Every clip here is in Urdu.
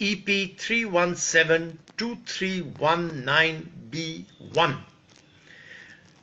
EP3172319B1।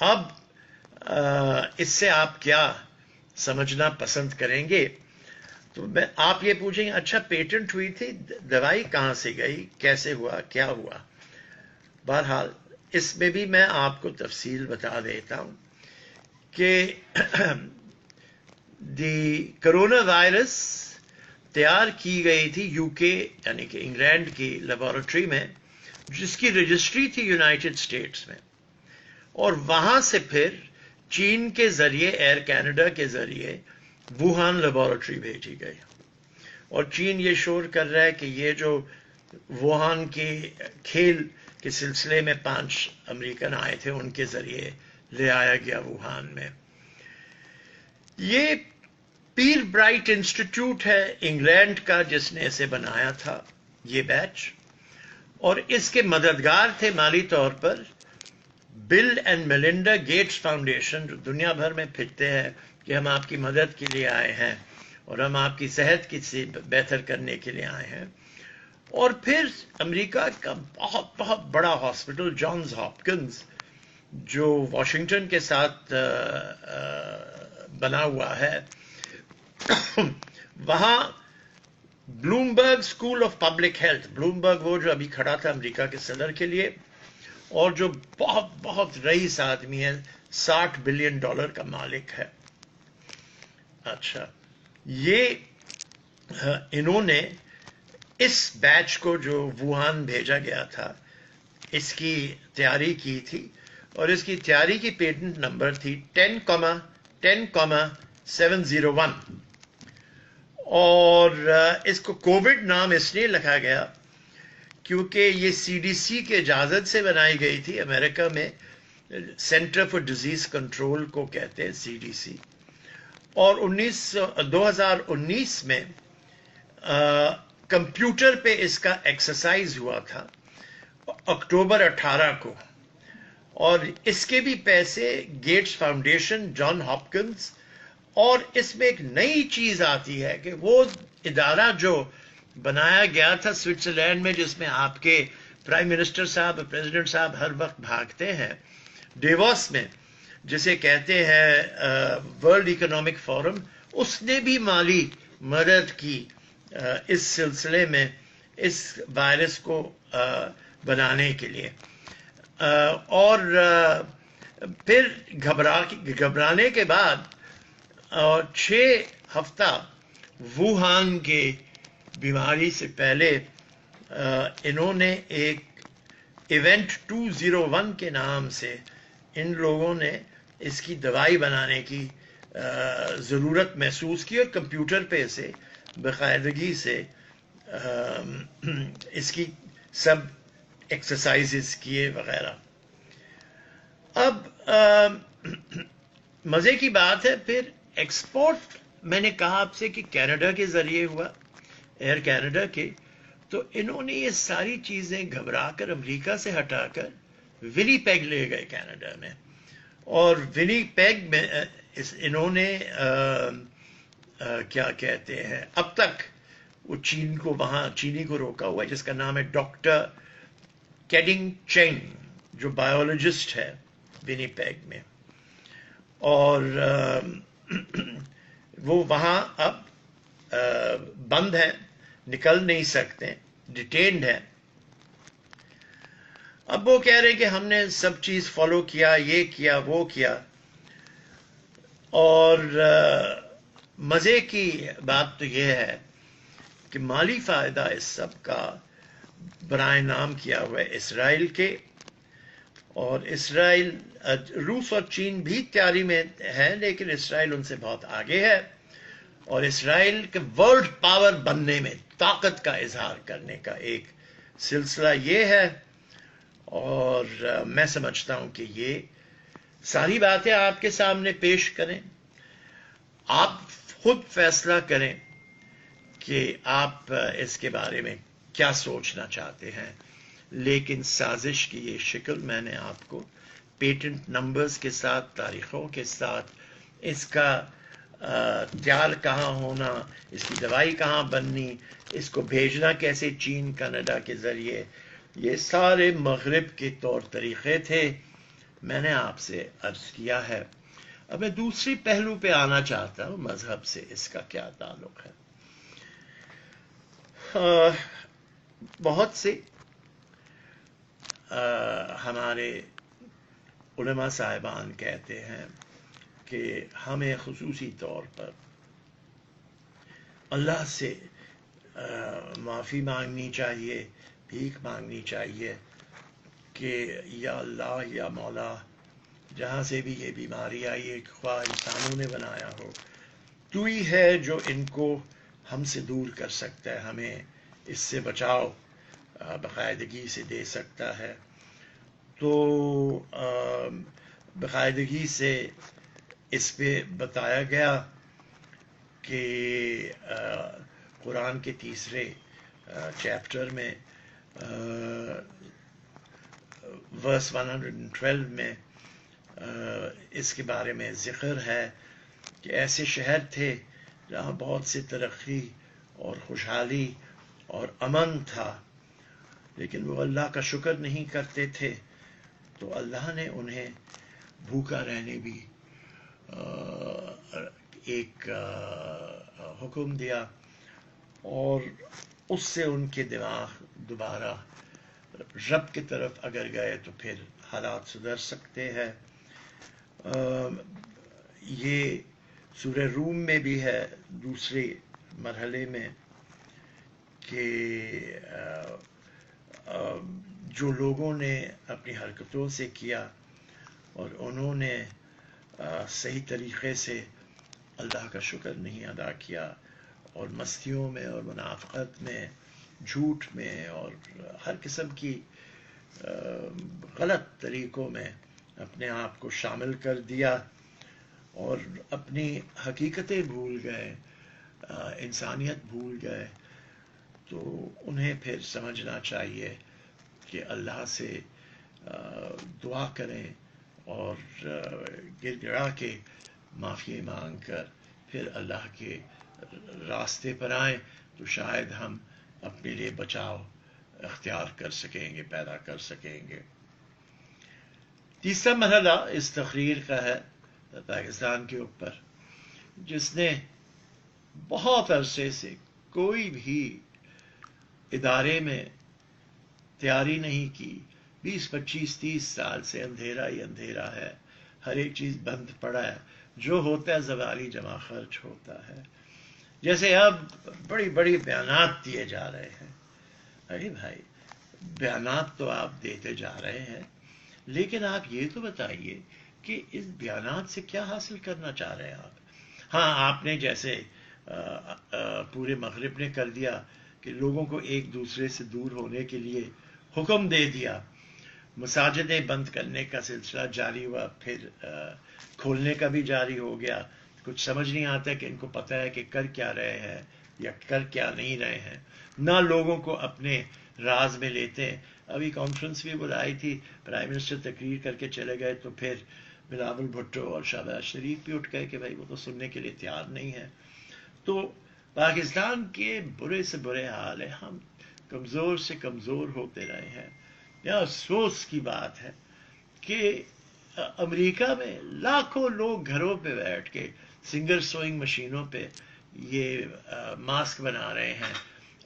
اب اس سے آپ کیا سمجھنا پسند کریں گے؟ تو آپ یہ پوچھیں گے اچھا پیٹنٹ ہوئی تھی، دوائی کہاں سے گئی، کیسے ہوا، کیا ہوا؟ بہرحال اس میں بھی میں آپ کو تفصیل بتا دیتا ہوں کہ دی کرونا وائرس تیار کی گئی تھی یو کے یعنی کہ انگلینڈ کی لیبارٹری میں، جس کی رجسٹری تھی یونائٹڈ اسٹیٹس میں، اور وہاں سے پھر چین کے ذریعے ایئر کینیڈا کے ذریعے ووہان لیبارٹری بھیجی گئی، اور چین یہ شور کر رہا ہے کہ یہ جو ووہان کے کھیل کے سلسلے میں 5 امریکن آئے تھے ان کے ذریعے لے آیا گیا ووہان میں۔ یہ پیر برائٹ انسٹیٹیوٹ ہے انگلینڈ کا جس نے اسے بنایا تھا یہ بیچ، اور اس کے مددگار تھے مالی طور پر بل اینڈ میلنڈا گیٹس فاؤنڈیشن، جو دنیا بھر میں پھرتے ہیں کہ ہم آپ کی مدد کے لیے آئے ہیں اور ہم آپ کی صحت کی بہتر کرنے کے لیے آئے ہیں۔ اور پھر امریکہ کا بہت بہت بڑا ہاسپٹل جانز ہاپکنز جو واشنگٹن کے ساتھ بنا ہوا ہے، وہاں Bloomberg school of public health, Bloomberg وہ جو ابھی کھڑا تھا امریکہ کے صدر کے لیے اور جو بہت بہت رئیس آدمی ہے، $60 بلین کا مالک ہے۔ اچھا، یہ انہوں نے اس بیچ کو جو ووہان بھیجا گیا تھا اس کی تیاری کی تھی، اور اس کی تیاری کی پیٹنٹ نمبر تھی 10,701، اور اس کو کووڈ نام اس لیے لکھا گیا کیونکہ یہ سی ڈی سی کے اجازت سے بنائی گئی تھی۔ امریکہ میں سینٹر فار ڈیزیز کنٹرول کو کہتے ہیں سی ڈی سی، اور 2019 میں کمپیوٹر پہ اس کا ایکسرسائز ہوا تھا اکتوبر 18 کو، اور اس کے بھی پیسے گیٹس فاؤنڈیشن، جان ہاپکنز، اور اس میں ایک نئی چیز آتی ہے کہ وہ ادارہ جو بنایا گیا تھا سوئٹزرلینڈ میں، جس میں آپ کے پرائم منسٹر صاحب، پریزیڈنٹ صاحب ہر وقت بھاگتے ہیں، ڈیووس میں، جسے کہتے ہیں ورلڈ اکنامک فورم، اس نے بھی مالی مدد کی اس سلسلے میں اس وائرس کو بنانے کے لیے، اور پھر گھبرانے کے بعد 6 ہفتہ ووہان کے بیماری سے پہلے انہوں نے ایک ایونٹ 201 کے نام سے ان لوگوں نے اس کی دوائی بنانے کی ضرورت محسوس کی، اور کمپیوٹر پہ اسے باقاعدگی سے اس کی سب ایکسرسائزز کیے وغیرہ۔ اب مزے کی بات ہے، پھر ایکسپورٹ میں نے کہا آپ سے کہ کینیڈا کے ذریعے ہوا، ایئر کینیڈا کے، تو انہوں نے یہ ساری چیزیں گھبرا کر امریکہ سے ہٹا کر ونی پیگ لے گئے کینیڈا میں، اور ونی پیگ میں انہوں نے کیا کہتے ہیں، اب تک وہ چین کو وہاں چینی کو روکا ہوا ہے، جس کا نام ہے ڈاکٹر کیڈنگ چینگ، جو بایولوجسٹ ہے ونی پیگ میں، اور وہ وہاں اب بند ہیں، نکل نہیں سکتے، ڈیٹینڈ ہیں۔ اب وہ کہہ رہے کہ ہم نے سب چیز فالو کیا، یہ کیا وہ کیا، اور مزے کی بات تو یہ ہے کہ مالی فائدہ اس سب کا برائے نام کیا ہوا ہے اسرائیل کے، اور اسرائیل، روس اور چین بھی تیاری میں ہے، لیکن اسرائیل ان سے بہت آگے ہے، اور اسرائیل کے ورلڈ پاور بننے میں طاقت کا اظہار کرنے کا ایک سلسلہ یہ ہے، اور میں سمجھتا ہوں کہ یہ ساری باتیں آپ کے سامنے پیش کریں، آپ خود فیصلہ کریں کہ آپ اس کے بارے میں کیا سوچنا چاہتے ہیں، لیکن سازش کی یہ شکل میں نے آپ کو پیٹنٹ نمبرز کے ساتھ، تاریخوں کے ساتھ، اس کا تیار کہاں ہونا، اس کی دوائی کہاں بننی، اس کو بھیجنا کیسے چین کینیڈا کے ذریعے، یہ سارے مغرب کے طور طریقے تھے۔ میں نے آپ سے عرض کیا ہے. اب میں دوسری پہلو پہ آنا چاہتا ہوں، مذہب سے اس کا کیا تعلق ہے. بہت سے ہمارے علماء صاحبان کہتے ہیں کہ ہمیں خصوصی طور پر اللہ سے معافی مانگنی چاہیے، بھیک مانگنی چاہیے کہ یا اللہ یا مولا، جہاں سے بھی یہ بیماری آئی ہے، خواہ انسانوں نے بنایا ہو، تو ہی ہے جو ان کو ہم سے دور کر سکتا ہے، ہمیں اس سے بچاؤ باقاعدگی سے دے سکتا ہے. تو باقاعدگی سے اس پہ بتایا گیا کہ قرآن کے تیسرے چیپٹر میں ورس 112 میں اس کے بارے میں ذکر ہے کہ ایسے شہر تھے جہاں بہت سی ترقی اور خوشحالی اور امن تھا، لیکن وہ اللہ کا شکر نہیں کرتے تھے، تو اللہ نے انہیں بھوکا رہنے بھی ایک حکم دیا، اور اس سے ان کے دماغ دوبارہ رب کی طرف اگر گئے تو پھر حالات سدھر سکتے ہیں. یہ سورہ روم میں بھی ہے دوسرے مرحلے میں کہ جو لوگوں نے اپنی حرکتوں سے کیا اور انہوں نے صحیح طریقے سے اللہ کا شکر نہیں ادا کیا، اور مستیوں میں اور منافقت میں، جھوٹ میں اور ہر قسم کی غلط طریقوں میں اپنے آپ کو شامل کر دیا اور اپنی حقیقتیں بھول گئے، انسانیت بھول گئے، تو انہیں پھر سمجھنا چاہیے کہ اللہ سے دعا کریں اور گر گڑا کے معافی مانگ کر پھر اللہ کے راستے پر آئیں، تو شاید ہم اپنے لیے بچاؤ اختیار کر سکیں گے، پیدا کر سکیں گے. تیسرا مرحلہ اس تقریر کا ہے پاکستان کے اوپر، جس نے بہت عرصے سے کوئی بھی ادارے میں تیاری نہیں کی. 20 25 30 سال سے اندھیرا ہی اندھیرا ہے، ہر ایک چیز بند پڑا ہے، جو ہوتا ہے زوالی جمع خرچ ہوتا ہے. جیسے اب بڑی بڑی بیانات دیے جا رہے ہیں. ارے بھائی، بیانات تو آپ دیتے جا رہے ہیں، لیکن آپ یہ تو بتائیے کہ اس بیانات سے کیا حاصل کرنا چاہ رہے ہیں آپ. ہاں، آپ نے جیسے پورے مغرب نے کر دیا کہ لوگوں کو ایک دوسرے سے دور ہونے کے لیے حکم دے دیا، مساجدیں بند کرنے کا سلسلہ جاری ہوا، پھر کھولنے کا بھی جاری ہو گیا. کچھ سمجھ نہیں آتا کہ ان کو پتہ ہے کہ کر کیا رہے ہیں یا کر کیا نہیں رہے ہیں، نہ لوگوں کو اپنے راز میں لیتے ہیں. ابھی کانفرنس بھی بلائی تھی، پرائم منسٹر تقریر کر کے چلے گئے، تو پھر بلاول بھٹو اور شہباز شریف بھی اٹھ گئے کہ بھائی وہ تو سننے کے لیے تیار نہیں ہے. تو پاکستان کے برے سے برے حال ہے، ہم کمزور سے کمزور ہوتے رہے ہیں. یا افسوس کی بات ہے کہ امریکہ میں لاکھوں لوگ گھروں پہ بیٹھ کے سنگر سوئنگ مشینوں پہ یہ ماسک بنا رہے ہیں،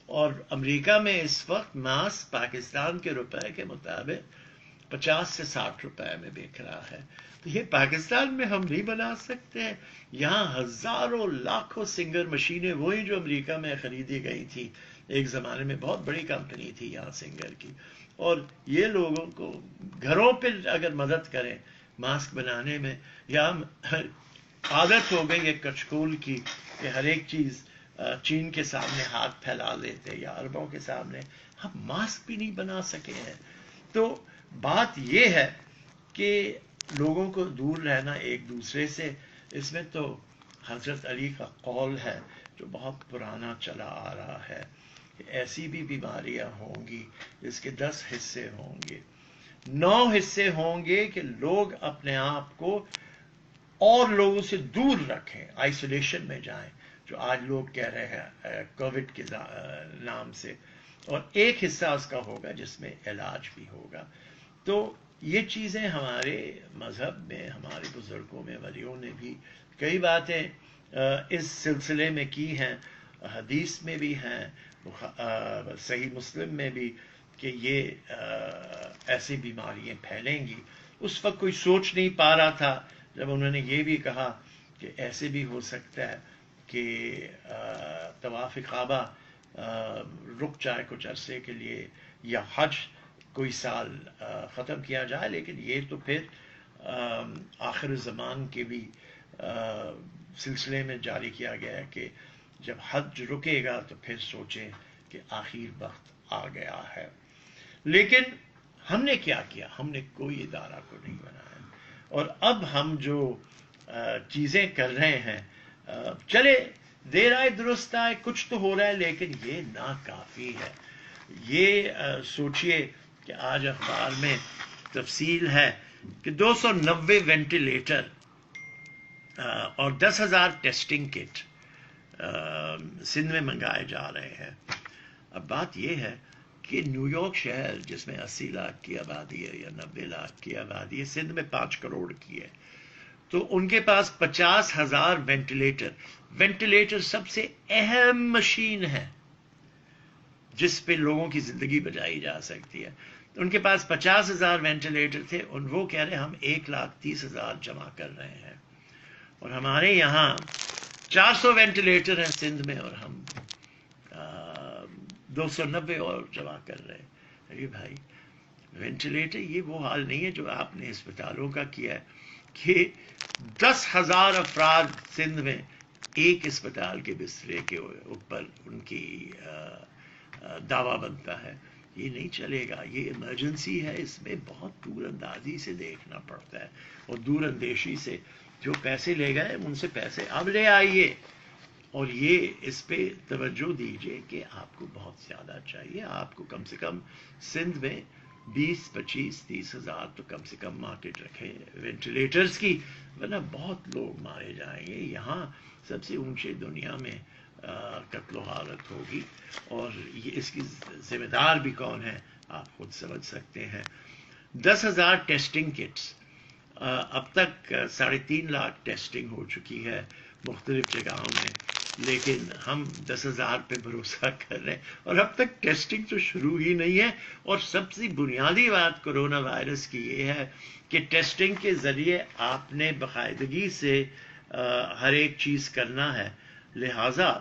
اور امریکہ میں اس وقت ماسک پاکستان کے روپے کے مطابق 50 سے 60 روپے میں بک رہا ہے. تو یہ پاکستان میں ہم نہیں بنا سکتے ہیں؟ یہاں ہزاروں لاکھوں سنگر مشینیں، وہی جو امریکہ میں خریدی گئی تھی، ایک زمانے میں بہت بڑی کمپنی تھی یہاں سنگر کی، اور یہ لوگوں کو گھروں پہ اگر مدد کریں ماسک بنانے میں، یا عادت ہو گئی ہے کچکول کی کہ ہر ایک چیز چین کے سامنے ہاتھ پھیلا لیتے یا عربوں کے سامنے، ہم ماسک بھی نہیں بنا سکے ہیں. تو بات یہ ہے کہ لوگوں کو دور رہنا ایک دوسرے سے. اس میں تو حضرت علی کا قول ہے جو بہت پرانا چلا آ رہا ہے کہ ایسی بھی بیماریاں ہوں گی جس کے 10 حصے ہوں گے، 9 حصے ہوں گے کہ لوگ اپنے آپ کو اور لوگوں سے دور رکھیں، آئسولیشن میں جائیں، جو آج لوگ کہہ رہے ہیں کووڈ کے نام سے، اور ایک حصہ اس کا ہوگا جس میں علاج بھی ہوگا. تو یہ چیزیں ہمارے مذہب میں، ہمارے بزرگوں میں، ولیوں نے بھی کئی باتیں اس سلسلے میں کی ہیں، حدیث میں بھی ہیں، صحیح مسلم میں بھی، کہ یہ ایسی بیماریاں پھیلیں گی. اس وقت کوئی سوچ نہیں پا رہا تھا جب انہوں نے یہ بھی کہا کہ ایسے بھی ہو سکتا ہے کہ طواف کعبہ رک جائے کچھ عرصے کے لیے، یا حج کوئی سال ختم کیا جائے. لیکن یہ تو پھر آخر زمان کے بھی سلسلے میں جاری کیا گیا ہے کہ جب حج رکے گا تو پھر سوچیں کہ آخر وقت آ گیا ہے. لیکن ہم نے کیا کیا؟ ہم نے کوئی ادارہ کو نہیں بنایا، اور اب ہم جو چیزیں کر رہے ہیں، چلے دیر آئے درست آئے، کچھ تو ہو رہا ہے، لیکن یہ ناکافی ہے. یہ سوچئے کہ آج اخبار میں تفصیل ہے کہ 290 وینٹیلیٹر اور 10,000 ٹیسٹنگ کٹ سندھ میں منگائے جا رہے ہیں. اب بات یہ ہے کہ نیو یارک شہر جس میں 80 لاکھ کی آبادی ہے یا 90 لاکھ کی آبادی ہے، سندھ میں 5 کروڑ کی ہے، تو ان کے پاس 50,000 وینٹیلیٹر سب سے اہم مشین ہے جس پہ لوگوں کی زندگی بچائی جا سکتی ہے. ان کے پاس 50,000 وینٹیلیٹر تھے، وہ کہہ رہے ہم 1,30,000 جمع کر رہے ہیں. اور ہمارے یہاں 400 وینٹیلیٹر ہیں سندھ میں، اور ہم 290 اور جمع کر رہے ہیں. ارے بھائی، وینٹیلیٹر یہ وہ حال نہیں ہے جو آپ نے اسپتالوں کا کیا ہے کہ 10,000 افراد سندھ میں ایک اسپتال کے بسترے کے اوپر ان کی دعویٰ بنتا ہے. یہ نہیں چلے گا، یہ ایمرجنسی ہے. اس میں بہت دور اندازی سے دیکھنا پڑتا ہے، اور دور اندیشی سے. جو پیسے لے گئے ان سے پیسے اب لے آئیے، اور یہ اس پہ توجہ دیجئے کہ آپ کو بہت زیادہ چاہیے. آپ کو کم سے کم سندھ میں 20، 25، 30,000 تو کم سے کم مارکیٹ رکھے وینٹیلیٹرز کی، ورنہ بہت لوگ مارے جائیں گے. یہاں سب سے اونچے دنیا میں قتل و غارت ہوگی، اور یہ اس کی ذمہ دار بھی کون ہے آپ خود سمجھ سکتے ہیں. 10,000 ٹیسٹنگ کٹس، اب تک 3.5 لاکھ ٹیسٹنگ ہو چکی ہے مختلف جگہوں میں، لیکن ہم 10,000 پہ بھروسہ کر رہے ہیں، اور اب تک ٹیسٹنگ تو شروع ہی نہیں ہے. اور سب سے بنیادی بات کرونا وائرس کی یہ ہے کہ ٹیسٹنگ کے ذریعے آپ نے باقاعدگی سے ہر ایک چیز کرنا ہے. لہٰذا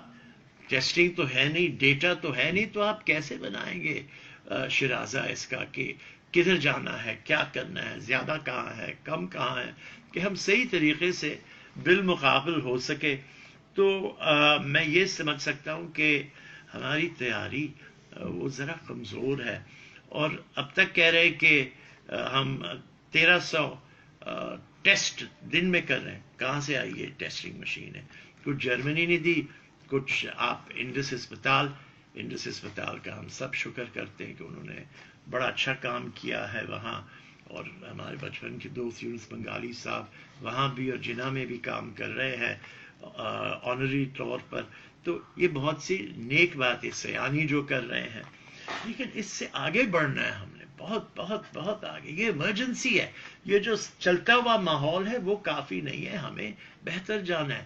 ٹیسٹنگ تو ہے نہیں، ڈیٹا تو ہے نہیں، تو آپ کیسے بنائیں گے شرازہ اس کا کہ کدھر جانا ہے، کیا کرنا ہے، زیادہ کہاں ہے، کم کہاں ہے، کہ ہم صحیح طریقے سے بالمقابل ہو سکے. تو میں یہ سمجھ سکتا ہوں کہ ہماری تیاری وہ ذرا کمزور ہے. اور اب تک کہہ رہے کہ ہم 1,300 ٹیسٹ دن میں کر رہے ہیں. کہاں سے آئی ہے ٹیسٹنگ مشینیں؟ کچھ جرمنی نے دی، کچھ آپ انڈس اسپتال کا ہم سب شکر کرتے ہیں کہ انہوں نے بڑا اچھا کام کیا ہے وہاں. اور ہمارے بچپن کے دوست یونس بنگالی صاحب وہاں بھی اور جنہ میں بھی کام کر رہے ہیں آنری طور پر. تو یہ بہت سی نیک بات ہے، سیانی جو کر رہے ہیں. لیکن اس سے آگے بڑھنا ہے ہم نے، بہت بہت بہت آگے. یہ ایمرجنسی ہے، یہ جو چلتا ہوا ماحول ہے وہ کافی نہیں ہے، ہمیں بہتر جانا ہے.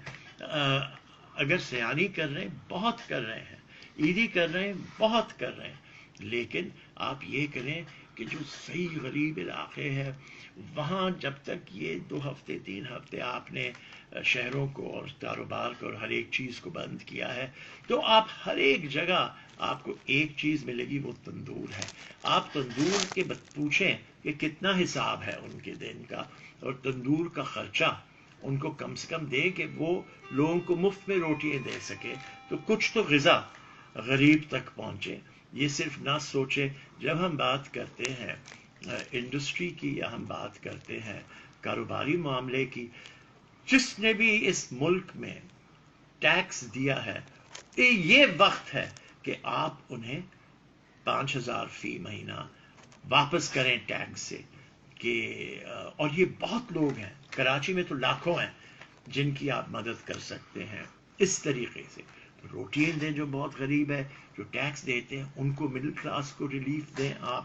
اگر سیانی کر رہے ہیں، بہت کر رہے ہیں، عیدی کر رہے ہیں، بہت کر رہے ہیں، لیکن آپ یہ کریں کہ جو صحیح غریب علاقے ہیں وہاں جب تک یہ 2 ہفتے 3 ہفتے آپ نے شہروں کو اور کاروبار کو اور ہر ایک چیز کو بند کیا ہے، تو آپ ہر ایک جگہ آپ کو ایک چیز ملے گی، وہ تندور ہے. آپ تندور کے پوچھیں کہ کتنا حساب ہے ان کے دن کا، اور تندور کا خرچہ ان کو کم سے کم دے کہ وہ لوگوں کو مفت میں روٹیاں دے سکے، تو کچھ تو غذا غریب تک پہنچے. یہ صرف نہ سوچے. جب ہم بات کرتے ہیں انڈسٹری کی، یا ہم بات کرتے ہیں کاروباری معاملے کی، جس نے بھی اس ملک میں ٹیکس دیا ہے، یہ وقت ہے کہ آپ انہیں 5,000 فی مہینہ واپس کریں ٹیکس سے. کہ اور یہ بہت لوگ ہیں، کراچی میں تو لاکھوں ہیں جن کی آپ مدد کر سکتے ہیں اس طریقے سے. روٹیاں دیں جو بہت غریب ہے، جو ٹیکس دیتے ہیں ان کو، مڈل کلاس کو ریلیف دیں آپ.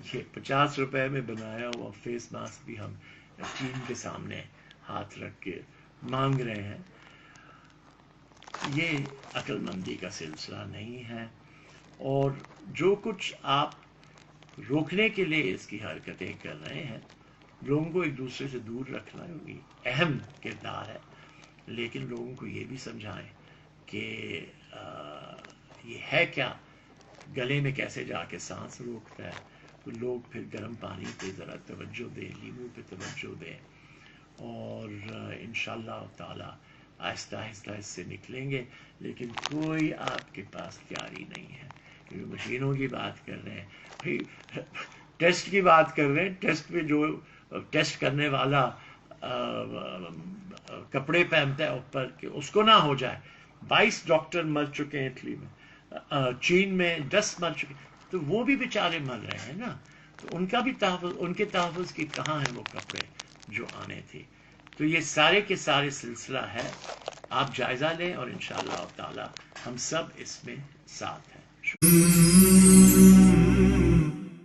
یہ 50 روپے میں بنایا ہوا فیس ماسک بھی ہم چین کے سامنے ہاتھ رکھ کے مانگ رہے ہیں. یہ عقل مندی کا سلسلہ نہیں ہے. اور جو کچھ آپ روکنے کے لیے اس کی حرکتیں کر رہے ہیں، لوگوں کو ایک دوسرے سے دور رکھنا بھی اہم کردار ہے، لیکن لوگوں کو یہ بھی سمجھائیں کہ یہ ہے کیا، گلے میں کیسے جا کے سانس روکتا ہے. تو لوگ پھر گرم پانی پہ ذرا توجہ دیں، لیمو پہ توجہ دیں، اور انشاءاللہ تعالی آہستہ آہستہ اس سے نکلیں گے. لیکن کوئی آپ کے پاس تیاری نہیں ہے، کیونکہ مشینوں کی بات کر رہے ہیں، ٹیسٹ کی بات کر رہے ہیں. ٹیسٹ پہ جو ٹیسٹ کرنے والا کپڑے پہنتا ہے اوپر کہ اس کو نہ ہو جائے. 22 ڈاکٹر مر چکے ہیں اٹلی میں، چین میں 10 مر چکے، تو وہ بھی بیچارے مر رہے ہیں نا. تو ان کا بھی تحفظ، ان کے تحفظ کی کہاں ہیں وہ کپڑے جو آنے تھے. تو یہ سارے کے سارے سلسلہ ہے، آپ جائزہ لیں اور انشاءاللہ تعالی ہم سب اس میں ساتھ ہیں.